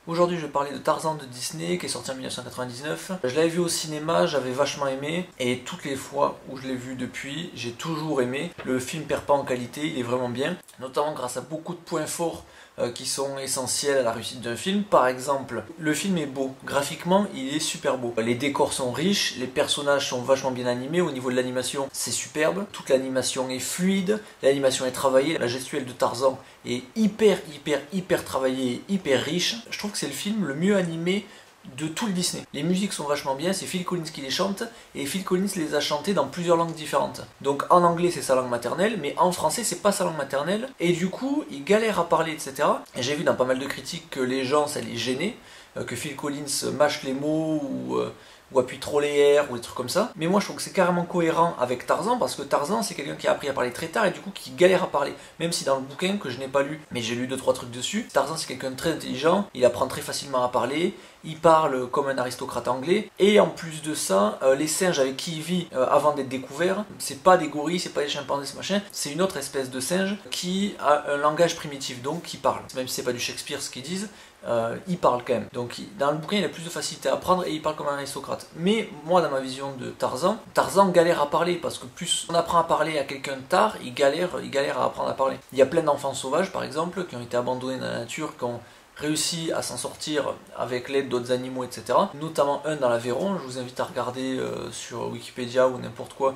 Aujourd'hui je vais parler de Tarzan de Disney qui est sorti en 1999. Je l'avais vu au cinéma, j'avais vachement aimé et toutes les fois où je l'ai vu depuis, j'ai toujours aimé. Le film perd pas en qualité, il est vraiment bien, notamment grâce à beaucoup de points forts qui sont essentiels à la réussite d'un film. Par exemple, le film est beau, graphiquement il est super beau. Les décors sont riches, les personnages sont vachement bien animés, au niveau de l'animation c'est superbe, toute l'animation est fluide, l'animation est travaillée, la gestuelle de Tarzan est hyper travaillée, hyper riche. Je trouve que c'est le film le mieux animé de tout le Disney. Les musiques sont vachement bien, c'est Phil Collins qui les chante, et Phil Collins les a chantées dans plusieurs langues différentes. Donc en anglais c'est sa langue maternelle, mais en français c'est pas sa langue maternelle, et du coup il galère à parler, etc. Et j'ai vu dans pas mal de critiques que les gens ça les gênait, que Phil Collins mâche les mots ou appuie trop les R ou des trucs comme ça. Mais moi je trouve que c'est carrément cohérent avec Tarzan, parce que Tarzan c'est quelqu'un qui a appris à parler très tard et du coup qui galère à parler. Même si dans le bouquin que je n'ai pas lu, mais j'ai lu 2-3 trucs dessus, Tarzan c'est quelqu'un de très intelligent, il apprend très facilement à parler, il parle comme un aristocrate anglais, et en plus de ça, les singes avec qui il vit avant d'être découvert, c'est pas des gorilles, c'est pas des chimpanzés, ce machin, c'est une autre espèce de singe qui a un langage primitif, donc qui parle. Même si c'est pas du Shakespeare ce qu'ils disent, il parle quand même. Donc dans le bouquin il a plus de facilité à apprendre et il parle comme un aristocrate. Mais moi dans ma vision de Tarzan, Tarzan galère à parler parce que plus on apprend à parler à quelqu'un tard, il galère à apprendre à parler. Il y a plein d'enfants sauvages par exemple qui ont été abandonnés dans la nature, qui ont réussi à s'en sortir avec l'aide d'autres animaux, etc. Notamment un dans l'Aveyron, je vous invite à regarder sur Wikipédia ou n'importe quoi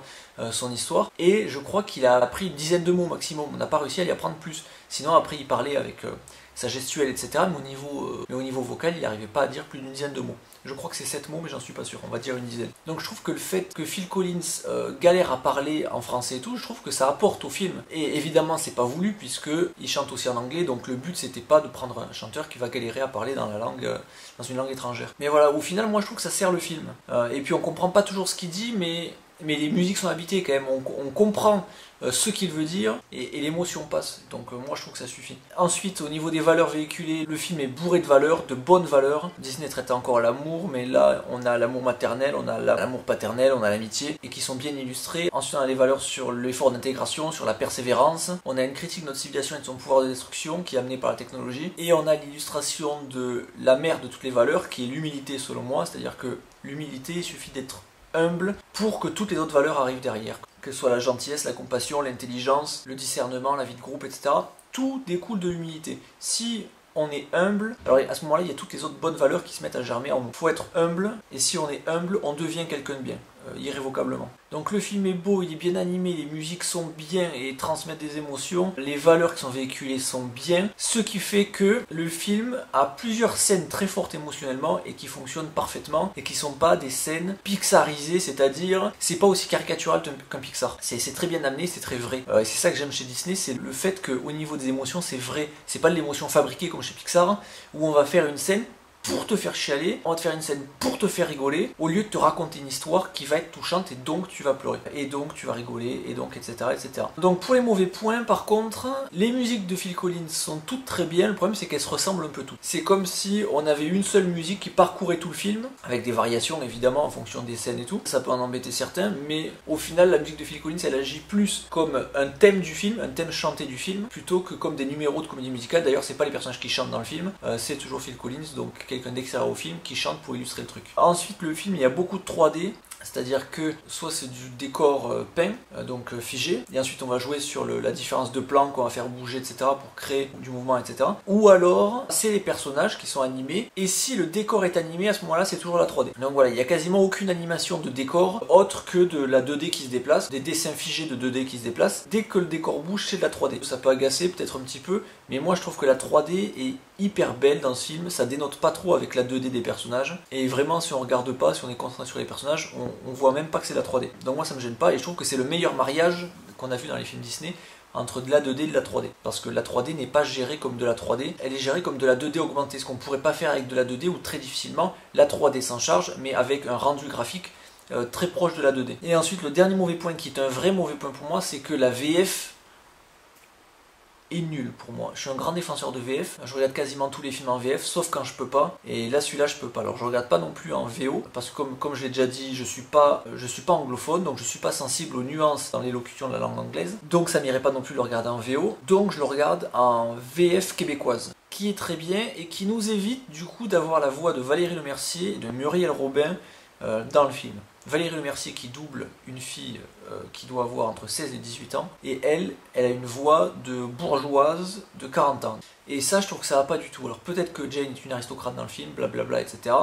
son histoire. Et je crois qu'il a appris une dizaine de mots maximum, on n'a pas réussi à y apprendre plus. Sinon après il parlait avec sa gestuelle, etc. Mais au niveau vocal, il n'arrivait pas à dire plus d'une dizaine de mots. Je crois que c'est 7 mots, mais j'en suis pas sûr, on va dire une dizaine. Donc je trouve que le fait que Phil Collins galère à parler en français et tout, je trouve que ça apporte au film. Et évidemment, c'est pas voulu, puisqu'il chante aussi en anglais, donc le but c'était pas de prendre un chanteur qui va galérer à parler dans une langue étrangère. Mais voilà, au final, moi je trouve que ça sert le film. Et puis on comprend pas toujours ce qu'il dit, mais les musiques sont habitées quand même, on comprend ce qu'il veut dire et l'émotion passe, donc moi je trouve que ça suffit. Ensuite au niveau des valeurs véhiculées, le film est bourré de valeurs, de bonnes valeurs. Disney traite encore l'amour, mais là on a l'amour maternel, on a l'amour paternel, on a l'amitié, et qui sont bien illustrés. Ensuite on a les valeurs sur l'effort d'intégration, sur la persévérance, on a une critique de notre civilisation et de son pouvoir de destruction qui est amené par la technologie, et on a l'illustration de la mère de toutes les valeurs qui est l'humilité selon moi, c'est-à-dire que l'humilité, il suffit d'être humble pour que toutes les autres valeurs arrivent derrière. Que ce soit la gentillesse, la compassion, l'intelligence, le discernement, la vie de groupe, etc. Tout découle de l'humilité. Si on est humble, alors à ce moment-là, il y a toutes les autres bonnes valeurs qui se mettent à germer en nous. Il faut être humble, et si on est humble, on devient quelqu'un de bien, irrévocablement. Donc le film est beau, il est bien animé, les musiques sont bien et transmettent des émotions, les valeurs qui sont véhiculées sont bien, ce qui fait que le film a plusieurs scènes très fortes émotionnellement et qui fonctionnent parfaitement et qui sont pas des scènes pixarisées, c'est-à-dire c'est pas aussi caricatural qu'un Pixar. C'est très bien amené, c'est très vrai. Et c'est ça que j'aime chez Disney, c'est le fait qu'au niveau des émotions c'est vrai, c'est pas de l'émotion fabriquée comme chez Pixar où on va faire une scène pour te faire chialer, on va te faire une scène pour te faire rigoler, au lieu de te raconter une histoire qui va être touchante et donc tu vas pleurer, et donc tu vas rigoler, et donc etc. etc. Donc pour les mauvais points par contre, les musiques de Phil Collins sont toutes très bien, le problème c'est qu'elles se ressemblent un peu toutes. C'est comme si on avait une seule musique qui parcourait tout le film, avec des variations évidemment en fonction des scènes et tout, ça peut en embêter certains, mais au final la musique de Phil Collins elle agit plus comme un thème du film, un thème chanté du film, plutôt que comme des numéros de comédie musicale. D'ailleurs c'est pas les personnages qui chantent dans le film, c'est toujours Phil Collins, donc quelqu'un d'extérieur au film qui chante pour illustrer le truc. Ensuite le film il y a beaucoup de 3D, c'est-à-dire que soit c'est du décor peint, donc figé, et ensuite on va jouer sur la différence de plan qu'on va faire bouger, etc. pour créer du mouvement, etc. Ou alors c'est les personnages qui sont animés, et si le décor est animé, à ce moment-là c'est toujours la 3D. Donc voilà, il n'y a quasiment aucune animation de décor autre que de la 2D qui se déplace, des dessins figés de 2D qui se déplacent. Dès que le décor bouge, c'est de la 3D. Ça peut agacer peut-être un petit peu, mais moi je trouve que la 3D est hyper belle dans ce film, ça dénote pas trop avec la 2D des personnages, et vraiment si on regarde pas, si on est concentré sur les personnages, on voit même pas que c'est la 3D. Donc moi ça me gêne pas, et je trouve que c'est le meilleur mariage qu'on a vu dans les films Disney entre de la 2D et de la 3D. Parce que la 3D n'est pas gérée comme de la 3D, elle est gérée comme de la 2D augmentée, ce qu'on pourrait pas faire avec de la 2D, ou très difficilement la 3D s'en charge, mais avec un rendu graphique très proche de la 2D. Et ensuite le dernier mauvais point qui est un vrai mauvais point pour moi, c'est que la VF est nul pour moi. Je suis un grand défenseur de VF, je regarde quasiment tous les films en VF, sauf quand je peux pas, et là celui-là je peux pas. Alors je regarde pas non plus en VO, parce que comme je l'ai déjà dit, je suis pas anglophone, donc je suis pas sensible aux nuances dans l'élocution de la langue anglaise, donc ça m'irait pas non plus de le regarder en VO, donc je le regarde en VF québécoise. qui est très bien et qui nous évite du coup d'avoir la voix de Valérie Lemercier et de Muriel Robin dans le film. Valérie Lemercier qui double une fille qui doit avoir entre 16 et 18 ans, et elle a une voix de bourgeoise de 40 ans. Et ça, je trouve que ça va pas du tout. Alors peut-être que Jane est une aristocrate dans le film, blablabla, etc.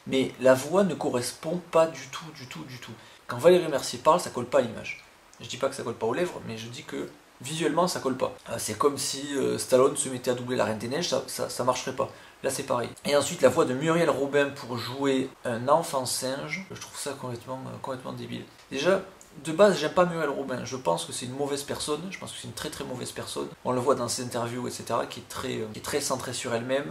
Mais la voix ne correspond pas du tout, du tout, du tout. Quand Valérie Lemercier parle, ça colle pas à l'image. Je dis pas que ça colle pas aux lèvres, mais je dis que visuellement ça colle pas. C'est comme si Stallone se mettait à doubler la Reine des Neiges, ça marcherait pas. Là c'est pareil. Et ensuite la voix de Muriel Robin pour jouer un enfant singe, je trouve ça complètement débile. Déjà, de base j'aime pas Muriel Robin, je pense que c'est une mauvaise personne, je pense que c'est une très mauvaise personne. On le voit dans ses interviews, etc., qui est très centrée sur elle-même,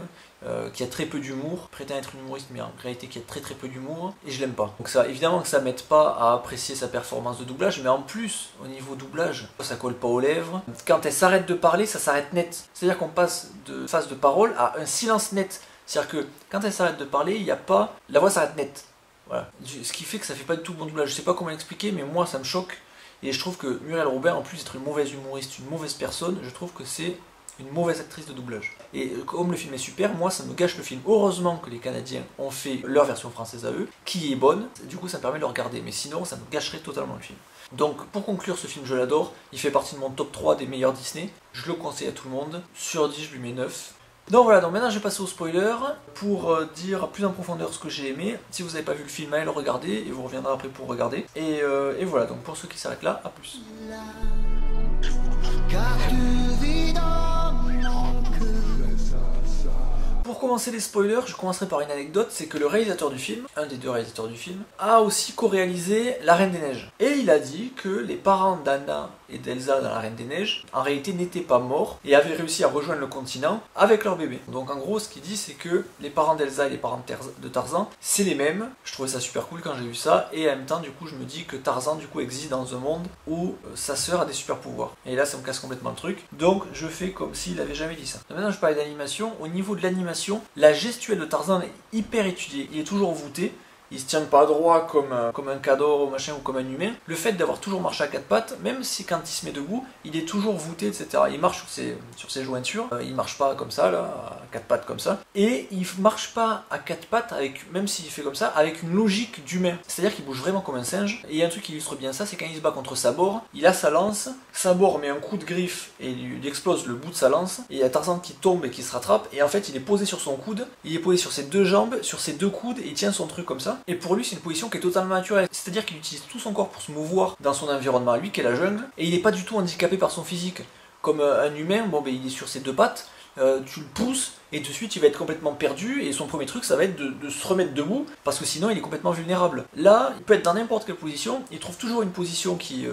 qui a très peu d'humour, prétend être une humoriste mais en réalité qui a très peu d'humour, et je l'aime pas. Donc ça, évidemment que ça m'aide pas à apprécier sa performance de doublage, mais en plus, au niveau doublage, ça colle pas aux lèvres. Quand elle s'arrête de parler, ça s'arrête net. C'est-à-dire qu'on passe de phase de parole à un silence net. C'est-à-dire que quand elle s'arrête de parler, il n'y a pas... La voix s'arrête net. Voilà. Ce qui fait que ça fait pas du tout bon doublage. Je sais pas comment l'expliquer, mais moi ça me choque. Et je trouve que Muriel Robin, en plus d'être une mauvaise humoriste, une mauvaise personne, je trouve que c'est une mauvaise actrice de doublage. Et comme le film est super, moi ça me gâche le film. Heureusement que les Canadiens ont fait leur version française à eux, qui est bonne, du coup ça me permet de le regarder, mais sinon ça me gâcherait totalement le film. Donc pour conclure, ce film je l'adore, il fait partie de mon top 3 des meilleurs Disney, je le conseille à tout le monde, sur 10 je lui mets 9. Donc voilà, donc maintenant je vais passer au spoiler pour dire plus en profondeur ce que j'ai aimé. Si vous n'avez pas vu le film, allez le regarder et vous reviendrez après pour regarder. Et voilà, donc pour ceux qui s'arrêtent là, à plus. Pour commencer les spoilers, je commencerai par une anecdote, c'est que le réalisateur du film, un des deux réalisateurs du film, a aussi co-réalisé La Reine des Neiges. Et il a dit que les parents d'Anna et d'Elsa dans La Reine des Neiges, en réalité n'étaient pas morts et avaient réussi à rejoindre le continent avec leur bébé. Donc en gros, ce qu'il dit, c'est que les parents d'Elsa et les parents de Tarzan, c'est les mêmes. Je trouvais ça super cool quand j'ai vu ça, et en même temps, du coup, je me dis que Tarzan, du coup, existe dans un monde où sa sœur a des super pouvoirs. Et là, ça me casse complètement le truc. Donc, je fais comme s'il avait jamais dit ça. Donc, maintenant, je parlais d'animation. Au niveau de l'animation, la gestuelle de Tarzan est hyper étudiée. Il est toujours voûté. Il se tient pas droit comme un cador ou machin ou comme un humain. Le fait d'avoir toujours marché à quatre pattes, même si quand il se met debout, il est toujours voûté, etc. Il marche sur ses jointures, il marche pas comme ça, là, à quatre pattes comme ça. Et il marche pas à quatre pattes, même s'il fait comme ça, avec une logique d'humain. C'est-à-dire qu'il bouge vraiment comme un singe. Et il y a un truc qui illustre bien ça, c'est quand il se bat contre Sabor, il a sa lance, Sabor met un coup de griffe et il explose le bout de sa lance. Et il y a Tarzan qui tombe et qui se rattrape. Et en fait, il est posé sur son coude, il est posé sur ses deux jambes, sur ses deux coudes, et il tient son truc comme ça. Et pour lui, c'est une position qui est totalement naturelle. C'est-à-dire qu'il utilise tout son corps pour se mouvoir dans son environnement à lui, qui est la jungle, et il n'est pas du tout handicapé par son physique. Comme un humain, bon, ben, il est sur ses deux pattes, tu le pousses, et de suite il va être complètement perdu, et son premier truc, ça va être de se remettre debout, parce que sinon il est complètement vulnérable. Là, il peut être dans n'importe quelle position, il trouve toujours une position qui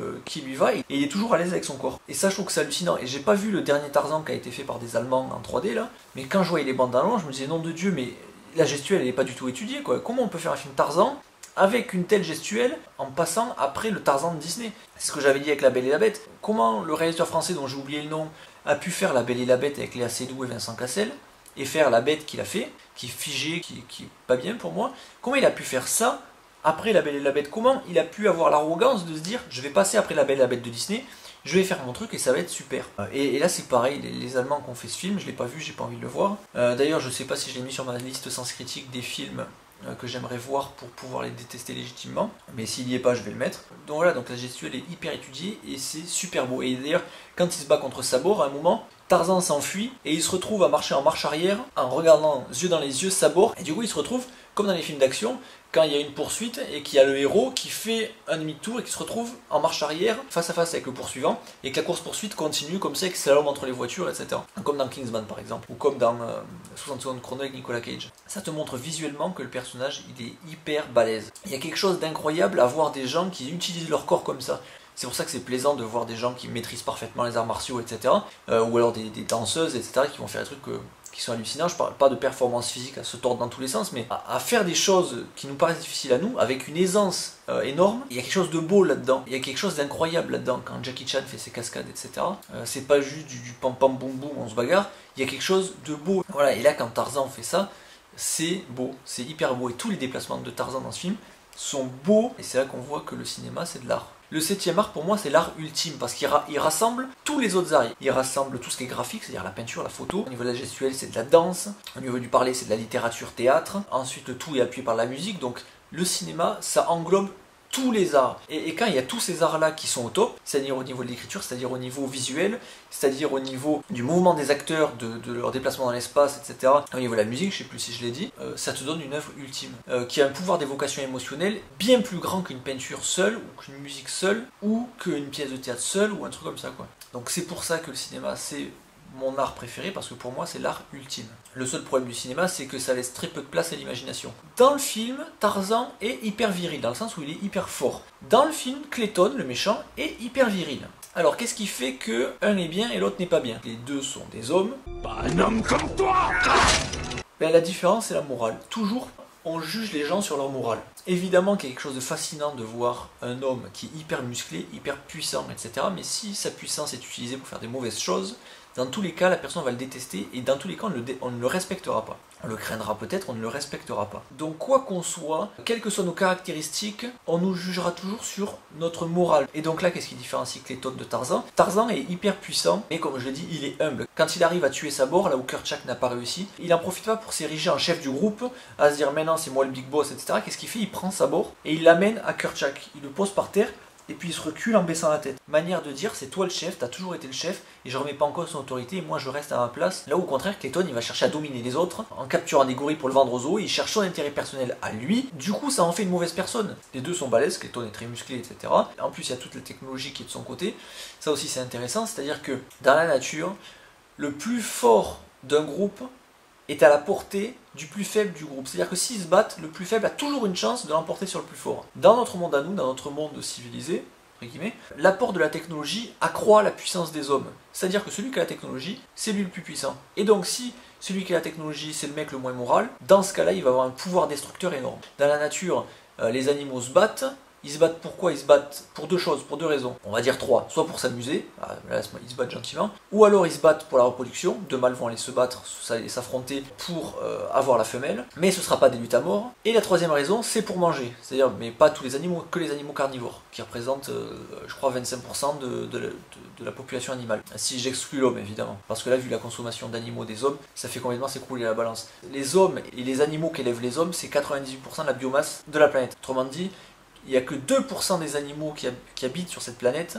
lui va, et il est toujours à l'aise avec son corps. Et ça, je trouve que c'est hallucinant. Et j'ai pas vu le dernier Tarzan qui a été fait par des Allemands en 3D, là, mais quand je voyais les bandes annonces, je me disais, nom de Dieu, mais la gestuelle, elle n'est pas du tout étudiée, quoi. Comment on peut faire un film Tarzan avec une telle gestuelle en passant après le Tarzan de Disney? C'est ce que j'avais dit avec La Belle et la Bête. Comment le réalisateur français, dont j'ai oublié le nom, a pu faire La Belle et la Bête avec Léa Seydoux et Vincent Cassel, et faire La Bête qu'il a fait, qui est figée, qui est pas bien pour moi? Comment il a pu faire ça après La Belle et la Bête? Comment il a pu avoir l'arrogance de se dire, je vais passer après La Belle et la Bête de Disney, je vais faire mon truc et ça va être super. Et là c'est pareil, les Allemands qui ont fait ce film, je l'ai pas vu, j'ai pas envie de le voir. D'ailleurs je sais pas si je l'ai mis sur ma liste Sens Critique des films que j'aimerais voir pour pouvoir les détester légitimement, mais s'il y est pas je vais le mettre. Donc voilà, donc la gestuelle est hyper étudiée et c'est super beau. Et d'ailleurs quand il se bat contre Sabor, à un moment, Tarzan s'enfuit et il se retrouve à marcher en marche arrière en regardant yeux dans les yeux Sabor, et du coup il se retrouve comme dans les films d'action, quand il y a une poursuite et qu'il y a le héros qui fait un demi-tour et qui se retrouve en marche arrière face à face avec le poursuivant, et que la course-poursuite continue comme ça, avec slalom entre les voitures, etc. Comme dans Kingsman par exemple, ou comme dans 60 secondes chrono avec Nicolas Cage. Ça te montre visuellement que le personnage il est hyper balèze. Il y a quelque chose d'incroyable à voir des gens qui utilisent leur corps comme ça. C'est pour ça que c'est plaisant de voir des gens qui maîtrisent parfaitement les arts martiaux, etc. Ou alors des danseuses, etc. qui vont faire des trucs qui sont hallucinants. Je parle pas de performance physique à se tordre dans tous les sens, mais à faire des choses qui nous paraissent difficiles à nous, avec une aisance énorme. Il y a quelque chose de beau là-dedans, il y a quelque chose d'incroyable là-dedans. Quand Jackie Chan fait ses cascades, etc., c'est pas juste du pam pam boum boum, on se bagarre, il y a quelque chose de beau. Voilà, et là quand Tarzan fait ça, c'est beau, c'est hyper beau. Et tous les déplacements de Tarzan dans ce film sont beaux, et c'est là qu'on voit que le cinéma c'est de l'art. Le 7e art pour moi c'est l'art ultime parce qu'il rassemble tous les autres arts. Il rassemble tout ce qui est graphique, c'est-à-dire la peinture, la photo. Au niveau de la gestuelle c'est de la danse. Au niveau du parler c'est de la littérature, théâtre. Ensuite le tout est appuyé par la musique. Donc le cinéma ça englobe tous les arts. Et quand il y a tous ces arts-là qui sont au top, c'est-à-dire au niveau de l'écriture, c'est-à-dire au niveau visuel, c'est-à-dire au niveau du mouvement des acteurs, de leur déplacement dans l'espace, etc., au niveau de la musique, je ne sais plus si je l'ai dit, ça te donne une œuvre ultime, qui a un pouvoir d'évocation émotionnelle bien plus grand qu'une peinture seule, ou qu'une musique seule, ou qu'une pièce de théâtre seule, ou un truc comme ça, quoi. Donc c'est pour ça que le cinéma, c'est mon art préféré, parce que pour moi c'est l'art ultime. Le seul problème du cinéma c'est que ça laisse très peu de place à l'imagination. Dans le film, Tarzan est hyper viril, dans le sens où il est hyper fort. Dans le film, Clayton, le méchant, est hyper viril. Alors qu'est-ce qui fait que un est bien et l'autre n'est pas bien? Les deux sont des hommes. Pas un homme comme toi! Ben, la différence c'est la morale. Toujours on juge les gens sur leur morale. Évidemment qu'il y a quelque chose de fascinant de voir un homme qui est hyper musclé, hyper puissant, etc. Mais si sa puissance est utilisée pour faire des mauvaises choses, dans tous les cas, la personne va le détester et dans tous les cas, on ne le respectera pas. On le craindra peut-être, on ne le respectera pas. Donc quoi qu'on soit, quelles que soient nos caractéristiques, on nous jugera toujours sur notre morale. Et donc là, qu'est-ce qui différencie Clayton de Tarzan? Tarzan est hyper puissant, mais comme je l'ai dit, il est humble. Quand il arrive à tuer Sabor, là où Kerchak n'a pas réussi, il n'en profite pas pour s'ériger en chef du groupe, à se dire maintenant c'est moi le big boss, etc. Qu'est-ce qu'il fait? Il prend Sabor et il l'amène à Kerchak. Il le pose par terre, et puis il se recule en baissant la tête. Manière de dire, c'est toi le chef, t'as toujours été le chef, et je remets pas en cause son autorité, et moi je reste à ma place. Là où au contraire, Clayton il va chercher à dominer les autres, en capturant des gorilles pour le vendre aux zoos, il cherche son intérêt personnel à lui, du coup ça en fait une mauvaise personne. Les deux sont balèzes, Clayton est très musclé, etc. En plus il y a toute la technologie qui est de son côté, ça aussi c'est intéressant, c'est-à-dire que dans la nature, le plus fort d'un groupe est à la portée du plus faible du groupe. C'est-à-dire que s'ils se battent, le plus faible a toujours une chance de l'emporter sur le plus fort. Dans notre monde à nous, dans notre monde civilisé, l'apport de la technologie accroît la puissance des hommes. C'est-à-dire que celui qui a la technologie, c'est lui le plus puissant. Et donc si celui qui a la technologie, c'est le mec le moins moral, dans ce cas-là, il va avoir un pouvoir destructeur énorme. Dans la nature, les animaux se battent. Ils se battent pourquoi? Ils se battent pour deux choses, pour deux raisons. On va dire trois. Soit pour s'amuser, là ils se battent gentiment. Ou alors ils se battent pour la reproduction. Deux mâles vont aller se battre, s'affronter pour avoir la femelle. Mais ce ne sera pas des luttes à mort. Et la troisième raison, c'est pour manger. C'est-à-dire, mais pas tous les animaux, que les animaux carnivores, qui représentent, je crois, 25% de la population animale. Si j'exclus l'homme, évidemment. Parce que là, vu la consommation d'animaux des hommes, ça fait complètement s'écrouler la balance. Les hommes et les animaux qu'élèvent les hommes, c'est 98% de la biomasse de la planète. Autrement dit, il n'y a que 2% des animaux qui habitent sur cette planète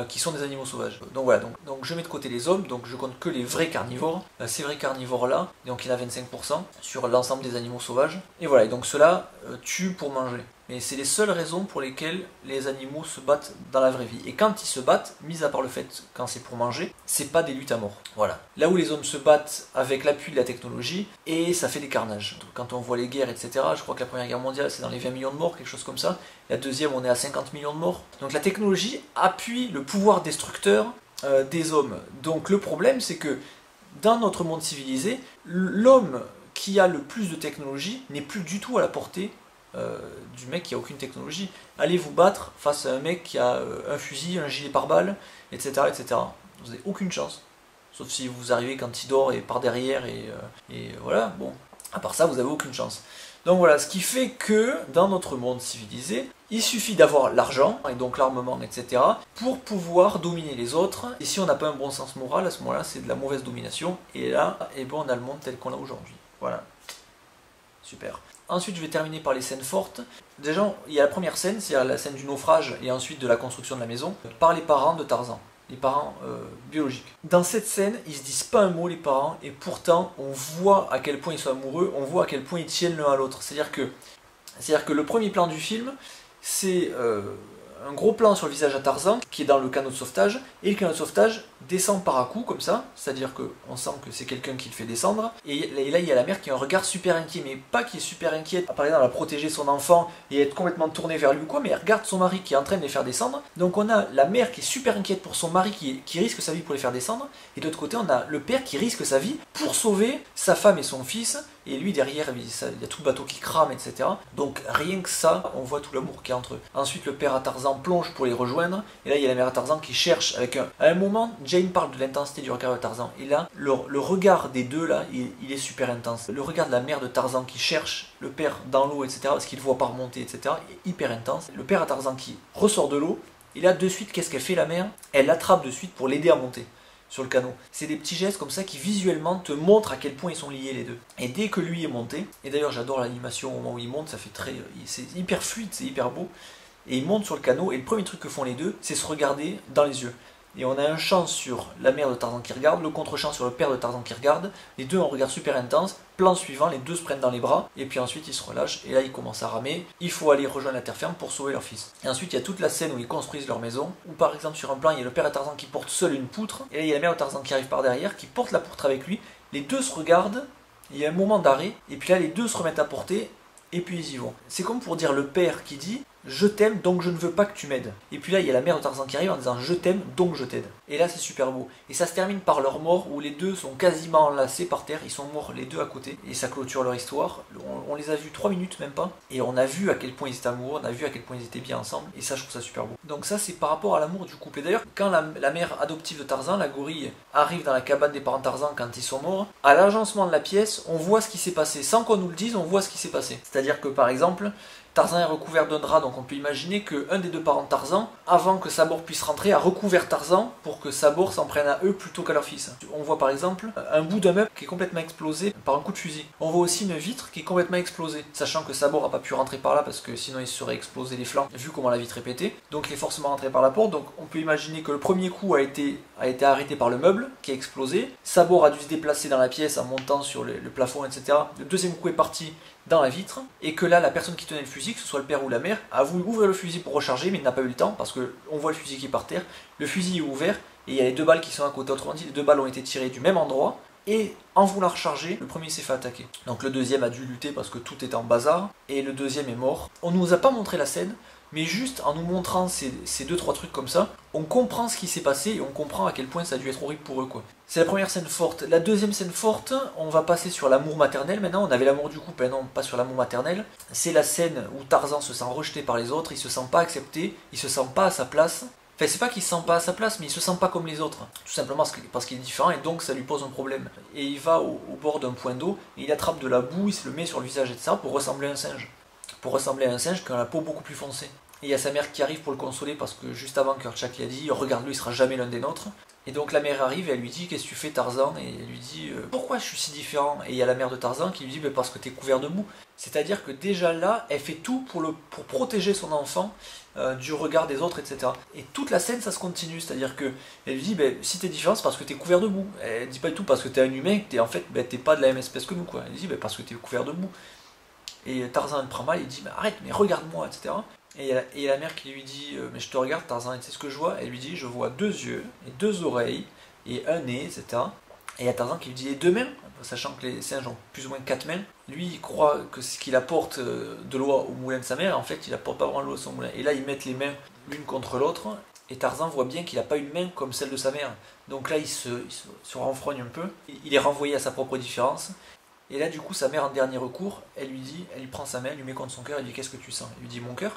qui sont des animaux sauvages. Donc voilà, donc je mets de côté les hommes, donc je compte que les vrais carnivores. Ces vrais carnivores-là, donc il y en a 25% sur l'ensemble des animaux sauvages. Et voilà, et donc ceux-là tuent pour manger. Mais c'est les seules raisons pour lesquelles les animaux se battent dans la vraie vie. Et quand ils se battent, mis à part le fait quand c'est pour manger, c'est pas des luttes à mort. Voilà. Là où les hommes se battent avec l'appui de la technologie, et ça fait des carnages. Donc, quand on voit les guerres, etc., je crois que la première guerre mondiale c'est dans les 20 millions de morts, quelque chose comme ça. La deuxième, on est à 50 millions de morts. Donc la technologie appuie le pouvoir destructeur des hommes. Donc le problème, c'est que dans notre monde civilisé, l'homme qui a le plus de technologie n'est plus du tout à la portée du mec qui a aucune technologie. Allez vous battre face à un mec qui a un fusil, un gilet pare-balles, etc., etc. Vous n'avez aucune chance. Sauf si vous arrivez quand il dort et par derrière et voilà, bon. À part ça, vous n'avez aucune chance. Donc voilà, ce qui fait que dans notre monde civilisé, il suffit d'avoir l'argent, et donc l'armement, etc., pour pouvoir dominer les autres. Et si on n'a pas un bon sens moral, à ce moment-là, c'est de la mauvaise domination. Et là, eh ben, on a le monde tel qu'on l'a aujourd'hui. Voilà. Super. Ensuite, je vais terminer par les scènes fortes. Déjà, il y a la première scène, c'est la scène du naufrage et ensuite de la construction de la maison, par les parents de Tarzan, les parents biologiques. Dans cette scène, ils se disent pas un mot, les parents, et pourtant, on voit à quel point ils sont amoureux, on voit à quel point ils tiennent l'un à l'autre. C'est-à-dire que le premier plan du film, c'est un gros plan sur le visage à Tarzan, qui est dans le canot de sauvetage, et le canot de sauvetage descend par à coup, comme ça, c'est-à-dire qu'on sent que c'est quelqu'un qui le fait descendre, et là il y a la mère qui a un regard super inquiet, mais pas qui est super inquiète, par exemple à protéger son enfant et être complètement tournée vers lui ou quoi, mais elle regarde son mari qui est en train de les faire descendre. Donc on a la mère qui est super inquiète pour son mari qui risque sa vie pour les faire descendre, et de l'autre côté on a le père qui risque sa vie pour sauver sa femme et son fils, et lui derrière il y a tout le bateau qui crame, etc. Donc rien que ça, on voit tout l'amour qu'il y a entre eux. Ensuite le père à Tarzan plonge pour les rejoindre, et là il y a la mère à Tarzan qui cherche avec à un moment, Jane parle de l'intensité du regard de Tarzan, et là le regard des deux là, il est super intense. Le regard de la mère de Tarzan qui cherche le père dans l'eau, etc., parce qu'il ne voit pas remonter, etc., est hyper intense. Le père à Tarzan qui ressort de l'eau, Et là, de suite, qu'est-ce qu'elle fait la mère? Elle l'attrape de suite pour l'aider à monter sur le canot. C'est des petits gestes comme ça qui visuellement te montrent à quel point ils sont liés les deux. Et dès que lui est monté, et d'ailleurs j'adore l'animation au moment où il monte, ça fait très, c'est hyper fluide, c'est hyper beau. Et il monte sur le canot et le premier truc que font les deux, c'est se regarder dans les yeux. Et on a un champ sur la mère de Tarzan qui regarde, le contre-champ sur le père de Tarzan qui regarde. Les deux ont un regard super intense. Plan suivant, les deux se prennent dans les bras. Et puis ensuite ils se relâchent. Et là ils commencent à ramer. Il faut aller rejoindre la terre ferme pour sauver leur fils. Et ensuite il y a toute la scène où ils construisent leur maison. Où par exemple sur un plan il y a le père de Tarzan qui porte seul une poutre. Et là il y a la mère de Tarzan qui arrive par derrière, qui porte la poutre avec lui. Les deux se regardent. Il y a un moment d'arrêt. Et puis là les deux se remettent à porter. Et puis ils y vont. C'est comme pour dire le père qui dit « Je t'aime donc je ne veux pas que tu m'aides ». Et puis là il y a la mère de Tarzan qui arrive en disant « Je t'aime donc je t'aide ». Et là c'est super beau. Et ça se termine par leur mort où les deux sont quasiment enlacés par terre. Ils sont morts les deux à côté. Et ça clôture leur histoire. On les a vus 3 minutes même pas. Et on a vu à quel point ils étaient amoureux. On a vu à quel point ils étaient bien ensemble. Et ça je trouve ça super beau. Donc ça c'est par rapport à l'amour du couple. Et d'ailleurs quand la mère adoptive de Tarzan, la gorille, arrive dans la cabane des parents de Tarzan quand ils sont morts, à l'agencement de la pièce on voit ce qui s'est passé. Sans qu'on nous le dise on voit ce qui s'est passé. C'est-à-dire que par exemple Tarzan est recouvert d'un drap, donc on peut imaginer qu'un des deux parents de Tarzan, avant que Sabor puisse rentrer, a recouvert Tarzan pour que Sabor s'en prenne à eux plutôt qu'à leur fils. On voit par exemple un bout d'un meuble qui est complètement explosé par un coup de fusil. On voit aussi une vitre qui est complètement explosée, sachant que Sabor n'a pas pu rentrer par là parce que sinon il se serait explosé les flancs, vu comment la vitre est pétée. Donc il est forcément rentré par la porte, donc on peut imaginer que le premier coup a été arrêté par le meuble qui a explosé. Sabor a dû se déplacer dans la pièce en montant sur le plafond, etc. Le deuxième coup est parti dans la vitre, et que là la personne qui tenait le fusil, que ce soit le père ou la mère, a voulu ouvrir le fusil pour recharger, mais il n'a pas eu le temps parce que on voit le fusil qui est par terre, le fusil est ouvert et il y a les deux balles qui sont à côté. Autrement dit, les deux balles ont été tirées du même endroit et en voulant recharger, le premier s'est fait attaquer. Donc le deuxième a dû lutter parce que tout était en bazar et le deuxième est mort. On ne nous a pas montré la scène, mais juste en nous montrant ces deux trois trucs comme ça, on comprend ce qui s'est passé et on comprend à quel point ça a dû être horrible pour eux, quoi. C'est la première scène forte. La deuxième scène forte, on va passer sur l'amour maternel maintenant. On avait l'amour du couple, maintenant on passe sur l'amour maternel. C'est la scène où Tarzan se sent rejeté par les autres, il se sent pas accepté, il se sent pas à sa place. Enfin, c'est pas qu'il se sent pas à sa place, mais il se sent pas comme les autres. Tout simplement parce qu'il est différent et donc ça lui pose un problème. Et il va au bord d'un point d'eau, et il attrape de la boue, il se le met sur le visage et ça pour ressembler à un singe. Pour ressembler à un singe qui a la peau beaucoup plus foncée. Et il y a sa mère qui arrive pour le consoler parce que juste avant, Kerchak lui a dit « Regarde-le, il sera jamais l'un des nôtres ». Et donc la mère arrive et elle lui dit « Qu'est-ce que tu fais Tarzan ?» Et elle lui dit « Pourquoi je suis si différent ?» Et il y a la mère de Tarzan qui lui dit « Parce que tu es couvert de boue ». C'est-à-dire que déjà là, elle fait tout pour protéger son enfant du regard des autres, etc. Et toute la scène, ça se continue. C'est-à-dire que elle lui dit si t'es différent, c'est parce que t'es couvert de boue. Elle dit pas du tout parce que t'es un humain, que en fait, t'es pas de la même espèce que nous, quoi. Elle dit parce que t'es couvert de boue. Et Tarzan le prend mal, il dit arrête, mais regarde-moi, etc. Et il y a la mère qui lui dit mais je te regarde Tarzan, et tu sais ce que je vois? Elle lui dit je vois 2 yeux, et 2 oreilles, et un nez, etc. Et il y a Tarzan qui lui dit et 2 mains, sachant que les singes ont plus ou moins 4 mains. Lui il croit que ce qu'il apporte de l'eau au moulin de sa mère, en fait il apporte pas vraiment l'eau à son moulin. Et là ils mettent les mains l'une contre l'autre, et Tarzan voit bien qu'il n'a pas une main comme celle de sa mère. Donc là il se renfrogne un peu, il est renvoyé à sa propre différence. Et là, du coup, sa mère, en dernier recours, elle lui prend sa main, elle lui met contre son cœur, elle lui dit qu'est-ce que tu sens? Elle lui dit mon cœur.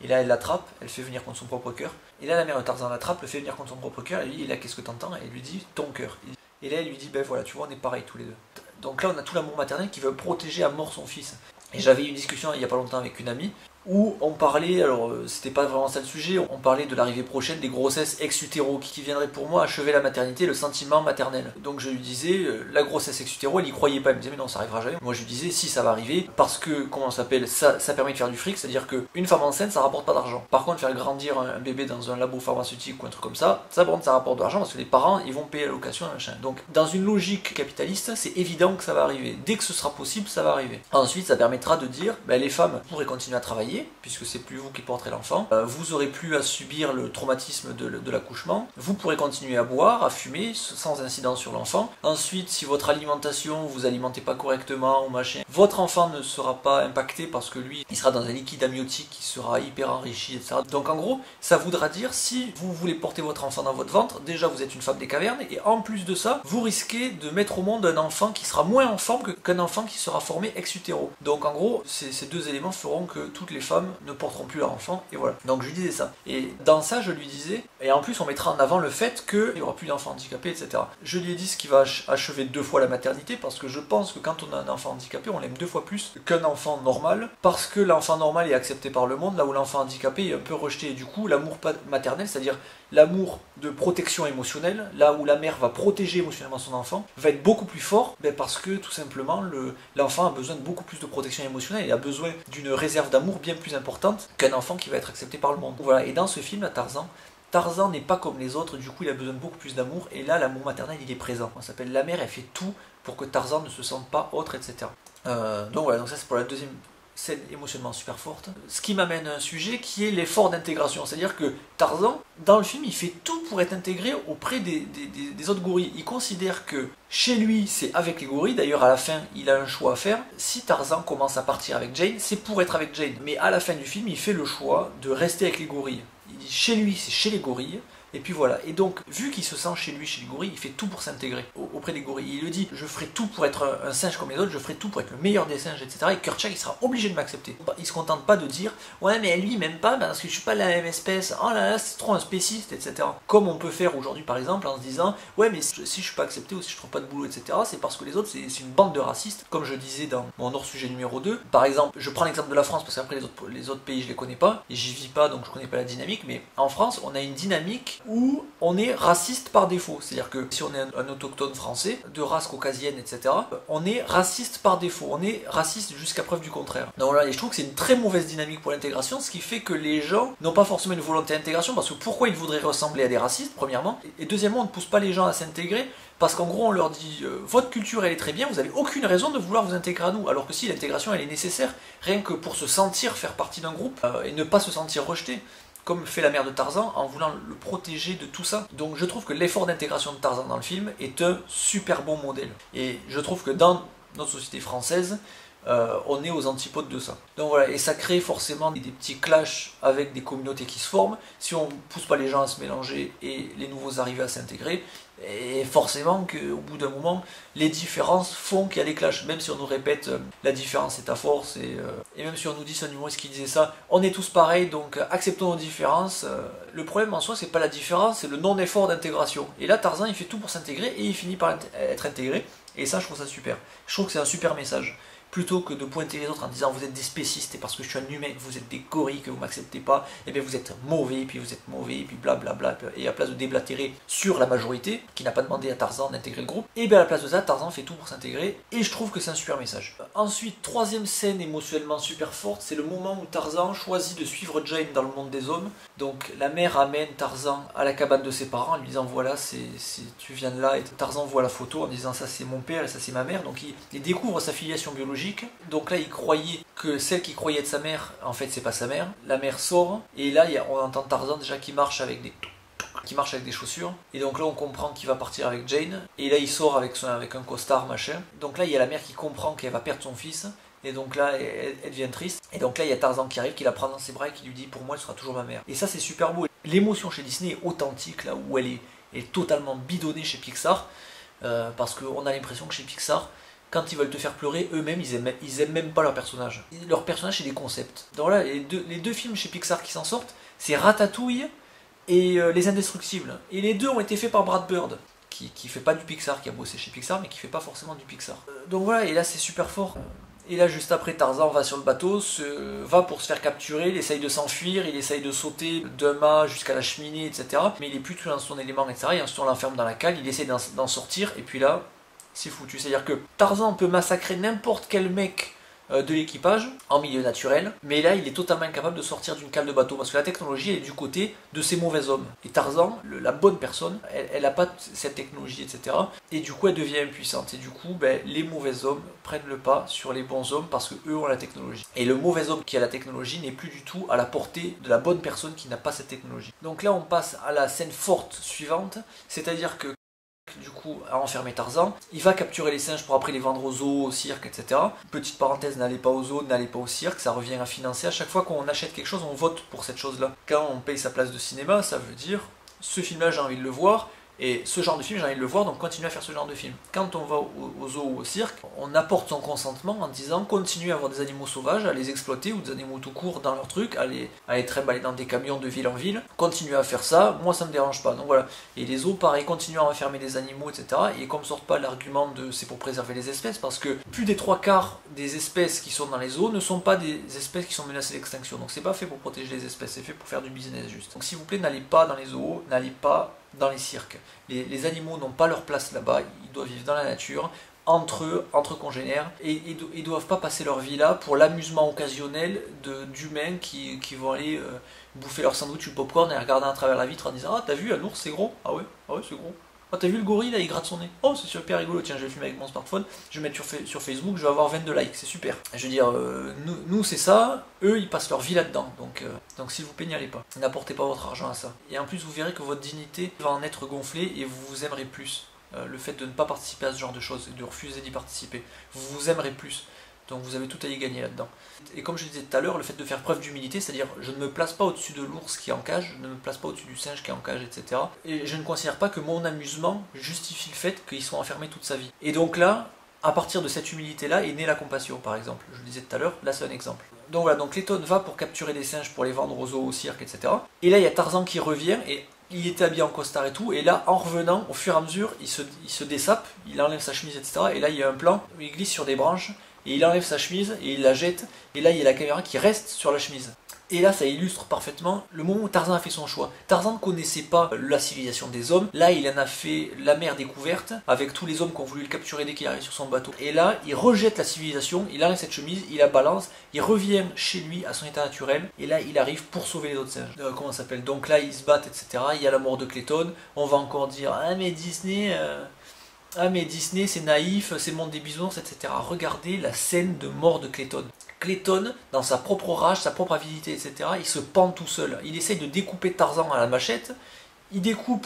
Et là, elle l'attrape, elle fait venir contre son propre cœur. Et là, la mère de Tarzan l'attrape, le fait venir contre son propre cœur, et lui dit et là, qu'est-ce que t'entends? Et elle lui dit ton cœur. Et là, elle lui dit ben voilà, tu vois, on est pareils tous les deux. Donc là, on a tout l'amour maternel qui veut protéger à mort son fils. Et j'avais eu une discussion il n'y a pas longtemps avec une amie où on parlait, alors c'était pas vraiment ça le sujet, on parlait de l'arrivée prochaine des grossesses ex-utéro qui viendraient pour moi achever la maternité, le sentiment maternel. Donc je lui disais, la grossesse ex-utéro, elle y croyait pas, elle me disait mais non ça arrivera jamais. Moi je lui disais si ça va arriver parce que, comment ça s'appelle, ça permet de faire du fric, c'est-à-dire qu'une femme enceinte ça rapporte pas d'argent. Par contre faire grandir un bébé dans un labo pharmaceutique ou un truc comme ça par contre ça rapporte de l'argent parce que les parents ils vont payer la location, machin. Donc dans une logique capitaliste, c'est évident que ça va arriver. Dès que ce sera possible, ça va arriver. Ensuite ça permettra de dire, les femmes pourraient continuer à travailler, puisque c'est plus vous qui porterez l'enfant, vous aurez plus à subir le traumatisme de l'accouchement, vous pourrez continuer à boire, à fumer, sans incidence sur l'enfant. Ensuite, si votre alimentation, vous alimentez pas correctement ou machin, votre enfant ne sera pas impacté parce que lui, il sera dans un liquide amniotique qui sera hyper enrichi, etc. Donc en gros, ça voudra dire, si vous voulez porter votre enfant dans votre ventre, déjà vous êtes une femme des cavernes, et en plus de ça, vous risquez de mettre au monde un enfant qui sera moins en forme qu'un enfant qui sera formé ex-utéro. Donc en gros, ces deux éléments feront que toutes les femmes ne porteront plus leur enfant, et voilà. Donc je lui disais ça. Et dans ça, je lui disais, et en plus on mettra en avant le fait qu'il n'y aura plus d'enfants handicapés, etc. Je lui ai dit ce qui va achever 2 fois la maternité, parce que je pense que quand on a un enfant handicapé, on l'aime 2 fois plus qu'un enfant normal, parce que l'enfant normal est accepté par le monde, là où l'enfant handicapé est un peu rejeté. Et du coup, l'amour maternel, c'est-à-dire l'amour de protection émotionnelle, là où la mère va protéger émotionnellement son enfant, va être beaucoup plus fort, parce que tout simplement l'enfant a besoin de beaucoup plus de protection émotionnelle, il a besoin d'une réserve d'amour bien plus importante qu'un enfant qui va être accepté par le monde. Voilà. Et dans ce film, là, Tarzan n'est pas comme les autres, du coup il a besoin de beaucoup plus d'amour, et là l'amour maternel il est présent. On s'appelle la mère, elle fait tout pour que Tarzan ne se sente pas autre, etc. Donc voilà, donc ça c'est pour la deuxième scène émotionnellement super forte. Ce qui m'amène à un sujet qui est l'effort d'intégration, c'est-à-dire que Tarzan, dans le film, il fait tout pour être intégré auprès des autres gorilles. Il considère que chez lui, c'est avec les gorilles, d'ailleurs à la fin, il a un choix à faire. Si Tarzan commence à partir avec Jane, c'est pour être avec Jane. Mais à la fin du film, il fait le choix de rester avec les gorilles. Il dit chez lui, c'est chez les gorilles. Et puis voilà, et donc, vu qu'il se sent chez lui, chez les gorilles, il fait tout pour s'intégrer auprès des gorilles. Il le dit, je ferai tout pour être un singe comme les autres, je ferai tout pour être le meilleur des singes, etc. Et Kerchak, il sera obligé de m'accepter. Il se contente pas de dire, ouais, mais lui, même pas, parce que je suis pas de la même espèce, oh là là, c'est trop un spéciste, etc. Comme on peut faire aujourd'hui, par exemple, en se disant, ouais, mais si je suis pas accepté ou si je trouve pas de boulot, etc., c'est parce que les autres, c'est une bande de racistes, comme je disais dans mon hors-sujet numéro 2. Par exemple, je prends l'exemple de la France, parce qu'après, les autres pays, je les connais pas, et j'y vis pas, donc je connais pas la dynamique, mais en France, on a une dynamique où on est raciste par défaut. C'est-à-dire que si on est un autochtone français, de race caucasienne, etc., on est raciste par défaut. On est raciste jusqu'à preuve du contraire. Donc là, et je trouve que c'est une très mauvaise dynamique pour l'intégration, ce qui fait que les gens n'ont pas forcément une volonté d'intégration, parce que pourquoi ils voudraient ressembler à des racistes, premièrement, et deuxièmement, on ne pousse pas les gens à s'intégrer, parce qu'en gros, on leur dit, votre culture, elle est très bien, vous n'avez aucune raison de vouloir vous intégrer à nous, alors que si, l'intégration, elle est nécessaire, rien que pour se sentir faire partie d'un groupe, et ne pas se sentir rejeté, comme fait la mère de Tarzan, en voulant le protéger de tout ça. Donc je trouve que l'effort d'intégration de Tarzan dans le film est un super bon modèle. Et je trouve que dans notre société française, on est aux antipodes de ça. Donc voilà, et ça crée forcément des petits clashs avec des communautés qui se forment, si on ne pousse pas les gens à se mélanger et les nouveaux arrivent à s'intégrer, et forcément qu'au bout d'un moment, les différences font qu'il y a des clashs, même si on nous répète la différence est ta force, et même si on nous dit, c'est un humoriste qui disait ça, on est tous pareils, donc acceptons nos différences. Le problème en soi, c'est pas la différence, c'est le non-effort d'intégration. Et là, Tarzan, il fait tout pour s'intégrer, et il finit par être intégré, et ça, je trouve ça super. Je trouve que c'est un super message. Plutôt que de pointer les autres en disant vous êtes des spécistes et parce que je suis un humain, vous êtes des gorilles, que vous m'acceptez pas, et bien vous êtes mauvais, puis vous êtes mauvais, puis blablabla, et à la place de déblatérer sur la majorité, qui n'a pas demandé à Tarzan d'intégrer le groupe, et bien à la place de ça, Tarzan fait tout pour s'intégrer, et je trouve que c'est un super message. Ensuite, troisième scène émotionnellement super forte, c'est le moment où Tarzan choisit de suivre Jane dans le monde des hommes. Donc la mère amène Tarzan à la cabane de ses parents en lui disant voilà, tu viens de là, et Tarzan voit la photo en disant ça c'est mon père et ça c'est ma mère, donc il découvre sa filiation biologique. Donc là, il croyait que celle qui croyait être sa mère, en fait, c'est pas sa mère. La mère sort, et là, on entend Tarzan déjà qui marche avec des chaussures. Et donc là, on comprend qu'il va partir avec Jane. Et là, il sort avec un costard, machin. Donc là, il y a la mère qui comprend qu'elle va perdre son fils. Et donc là, elle devient triste. Et donc là, il y a Tarzan qui arrive, qui la prend dans ses bras et qui lui dit pour moi, elle sera toujours ma mère. Et ça, c'est super beau. L'émotion chez Disney est authentique, là où elle est totalement bidonnée chez Pixar. Parce qu'on a l'impression que chez Pixar, quand ils veulent te faire pleurer, eux-mêmes, ils aiment même pas leur personnage. Leur personnage, c'est des concepts. Donc là, les deux films chez Pixar qui s'en sortent, c'est Ratatouille et Les Indestructibles. Et les deux ont été faits par Brad Bird, qui fait pas du Pixar, qui a bossé chez Pixar, mais qui fait pas forcément du Pixar. Donc voilà, et là, c'est super fort. Et là, juste après, Tarzan va sur le bateau, va pour se faire capturer, il essaye de s'enfuir, il essaye de sauter d'un mât jusqu'à la cheminée, etc. Mais il est plus tout dans son élément, etc. Et ensuite, on l'enferme dans la cale, il essaye d'en sortir, et puis là, c'est foutu. C'est-à-dire que Tarzan peut massacrer n'importe quel mec de l'équipage en milieu naturel, mais là il est totalement incapable de sortir d'une cale de bateau parce que la technologie est du côté de ces mauvais hommes. Et Tarzan, la bonne personne, elle n'a pas cette technologie, etc. Et du coup elle devient impuissante. Et du coup les mauvais hommes prennent le pas sur les bons hommes parce qu'eux ont la technologie. Et le mauvais homme qui a la technologie n'est plus du tout à la portée de la bonne personne qui n'a pas cette technologie. Donc là on passe à la scène forte suivante, c'est-à-dire que du coup à enfermer Tarzan, il va capturer les singes pour après les vendre aux zoos, au cirque, etc. Petite parenthèse, n'allez pas aux zoos, n'allez pas au cirque, ça revient à financer. À chaque fois qu'on achète quelque chose, on vote pour cette chose-là. Quand on paye sa place de cinéma, ça veut dire ce film-là j'ai envie de le voir, Et ce genre de film, j'ai envie de le voir, donc continuez à faire ce genre de film. Quand on va au zoo ou au cirque, on apporte son consentement en disant continuez à avoir des animaux sauvages, à les exploiter, ou des animaux tout court dans leur truc, à les trimballer dans des camions de ville en ville. Continuez à faire ça, moi ça me dérange pas. Donc voilà. Et les zoos, pareil, continuent à enfermer des animaux, etc. Et comme sortent pas l'argument de c'est pour préserver les espèces, parce que plus des 3/4 des espèces qui sont dans les zoos ne sont pas des espèces qui sont menacées d'extinction. Donc c'est pas fait pour protéger les espèces, c'est fait pour faire du business juste. Donc s'il vous plaît, n'allez pas dans les zoos, n'allez pas dans les cirques. Les animaux n'ont pas leur place là-bas, ils doivent vivre dans la nature, entre eux, entre congénères, et ils doivent pas passer leur vie là pour l'amusement occasionnel d'humains qui vont aller bouffer leur sandwich ou popcorn et regarder à travers la vitre en disant ah t'as vu un ours c'est gros, ah ouais c'est gros. Ah t'as vu le gorille là il gratte son nez, oh c'est super rigolo, tiens je vais filmer avec mon smartphone, je vais mettre sur Facebook, je vais avoir 22 likes, c'est super. Je veux dire, nous c'est ça, eux ils passent leur vie là-dedans, donc s'il vous plaît n'y allez pas, n'apportez pas votre argent à ça. Et en plus vous verrez que votre dignité va en être gonflée et vous vous aimerez plus. Le fait de ne pas participer à ce genre de choses, de refuser d'y participer, vous vous aimerez plus. Donc vous avez tout à y gagner là-dedans. Et comme je disais tout à l'heure, le fait de faire preuve d'humilité, c'est-à-dire je ne me place pas au-dessus de l'ours qui est en cage, je ne me place pas au-dessus du singe qui est en cage, etc. Et je ne considère pas que mon amusement justifie le fait qu'il soit enfermé toute sa vie. Et donc là, à partir de cette humilité-là est née la compassion, par exemple. Je le disais tout à l'heure, là c'est un exemple. Donc voilà, donc Clayton va pour capturer des singes pour les vendre aux zoos, au cirque, etc. Et là il y a Tarzan qui revient et il était habillé en costard et tout, et là, en revenant, au fur et à mesure, il se dessape, il enlève sa chemise, etc. Et là, il y a un plan où il glisse sur des branches, et il enlève sa chemise, et il la jette, et là, il y a la caméra qui reste sur la chemise. Et là, ça illustre parfaitement le moment où Tarzan a fait son choix. Tarzan ne connaissait pas la civilisation des hommes. Là, il en a fait la mer découverte, avec tous les hommes qui ont voulu le capturer dès qu'il arrive sur son bateau. Et là, il rejette la civilisation, il enlève cette chemise, il la balance, il revient chez lui à son état naturel, et là, il arrive pour sauver les autres singes. Comment ça s'appelle? Donc là, ils se battent, etc. Il y a la mort de Clayton. On va encore dire, ah mais Disney... c'est naïf, c'est le monde des bisounours, etc. Regardez la scène de mort de Clayton. Clayton, dans sa propre rage, sa propre avidité, etc., il se pend tout seul. Il essaye de découper Tarzan à la machette. Il découpe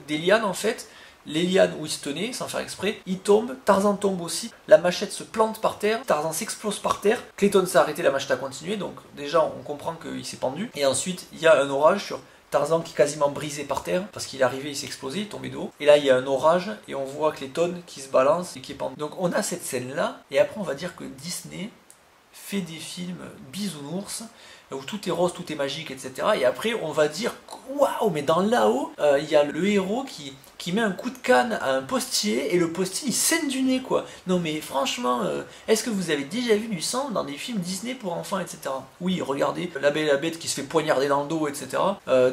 des lianes, en fait. Les lianes où il se tenait, sans faire exprès. Il tombe, Tarzan tombe aussi. La machette se plante par terre. Tarzan s'explose par terre. Clayton s'est arrêté, la machette a continué. Donc déjà, on comprend qu'il s'est pendu. Et ensuite, il y a un orage sur Tarzan qui est quasiment brisé par terre, parce qu'il est arrivé, il s'est explosé, il est tombé de haut. Et là, il y a un orage, et on voit Clayton qui se balance et qui est pendu. Donc on a cette scène-là, et après on va dire que Disney fait des films bisounours, où tout est rose, tout est magique, etc. Et après, on va dire, waouh, mais dans là-haut, il y a le héros qui met un coup de canne à un postier, et le postier, il saigne du nez, quoi. Non mais franchement, est-ce que vous avez déjà vu du sang dans des films Disney pour enfants, etc. Oui, regardez, La Belle et la Bête qui se fait poignarder dans le dos, etc.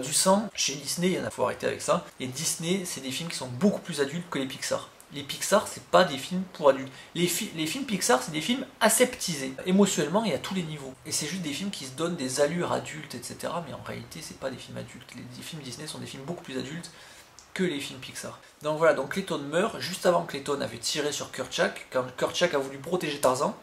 Du sang, chez Disney, il y en a, faut arrêter avec ça. Et Disney, c'est des films qui sont beaucoup plus adultes que les Pixar. Les Pixar, c'est pas des films pour adultes. Les films Pixar, c'est des films aseptisés. Émotionnellement, il y a tous les niveaux. Et c'est juste des films qui se donnent des allures adultes, etc. Mais en réalité, c'est pas des films adultes. Les films Disney sont des films beaucoup plus adultes que les films Pixar. Donc voilà, donc Clayton meurt juste avant que Clayton avait tiré sur Kerchak, quand Kerchak a voulu protéger Tarzan.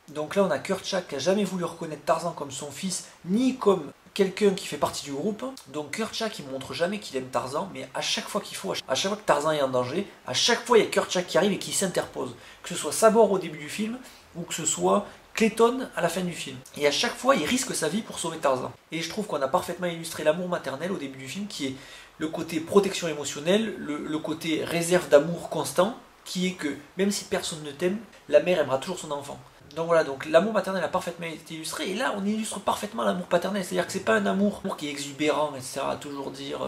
Donc là, on a Kerchak qui a jamais voulu reconnaître Tarzan comme son fils, ni comme quelqu'un qui fait partie du groupe. Donc Kerchak il montre jamais qu'il aime Tarzan, mais à chaque fois qu'il faut, à chaque fois que Tarzan est en danger, à chaque fois il y a Kerchak qui arrive et qui s'interpose. Que ce soit Sabor au début du film, ou que ce soit Clayton à la fin du film. Et à chaque fois il risque sa vie pour sauver Tarzan. Et je trouve qu'on a parfaitement illustré l'amour maternel au début du film, qui est le côté protection émotionnelle, le côté réserve d'amour constant, qui est que même si personne ne t'aime, la mère aimera toujours son enfant. Donc voilà, donc l'amour maternel a parfaitement été illustré, et là on illustre parfaitement l'amour paternel, c'est-à-dire que c'est pas un amour qui est exubérant, etc., à toujours dire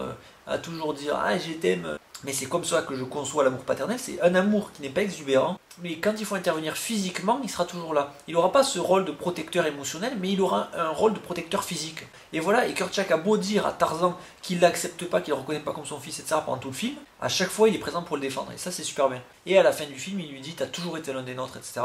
ah je t'aime, mais c'est comme ça que je conçois l'amour paternel, c'est un amour qui n'est pas exubérant, mais quand il faut intervenir physiquement, il sera toujours là. Il n'aura pas ce rôle de protecteur émotionnel, mais il aura un rôle de protecteur physique. Et voilà, et Kerchak a beau dire à Tarzan qu'il l'accepte pas, qu'il ne le reconnaît pas comme son fils, etc., pendant tout le film, à chaque fois il est présent pour le défendre, et ça c'est super bien. Et à la fin du film, il lui dit t'as toujours été l'un des nôtres, etc.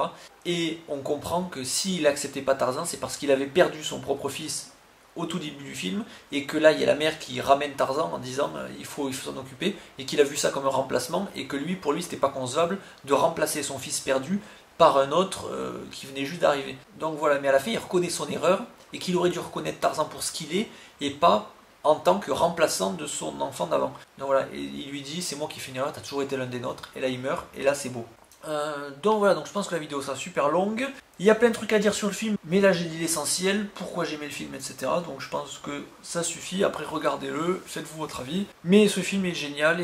Et on comprend que s'il n'acceptait pas Tarzan, c'est parce qu'il avait perdu son propre fils au tout début du film, et que là il y a la mère qui ramène Tarzan en disant il faut s'en occuper, et qu'il a vu ça comme un remplacement, et que lui, pour lui c'était pas concevable de remplacer son fils perdu par un autre qui venait juste d'arriver. Donc voilà, mais à la fin il reconnaît son erreur, et qu'il aurait dû reconnaître Tarzan pour ce qu'il est, et pas en tant que remplaçant de son enfant d'avant. Donc voilà, et il lui dit c'est moi qui fais une erreur, t'as toujours été l'un des nôtres, et là il meurt, et là c'est beau. Donc voilà, donc je pense que la vidéo sera super longue. Il y a plein de trucs à dire sur le film, mais là j'ai dit l'essentiel, pourquoi j'aimais le film, etc. Donc je pense que ça suffit. Après regardez-le, faites-vous votre avis. Mais ce film est génial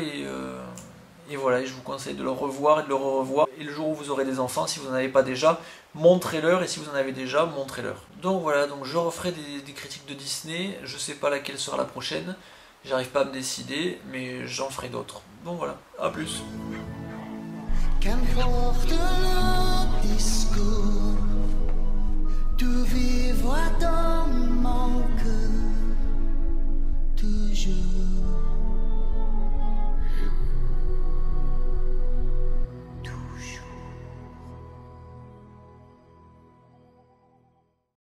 et voilà, et je vous conseille de le revoir et de le revoir. Et le jour où vous aurez des enfants, si vous n'en avez pas déjà, montrez-leur, et si vous en avez déjà, montrez-leur. Donc voilà, donc je referai des critiques de Disney. Je sais pas laquelle sera la prochaine, j'arrive pas à me décider, mais j'en ferai d'autres. Donc voilà, à plus. Qu'importe l'heure.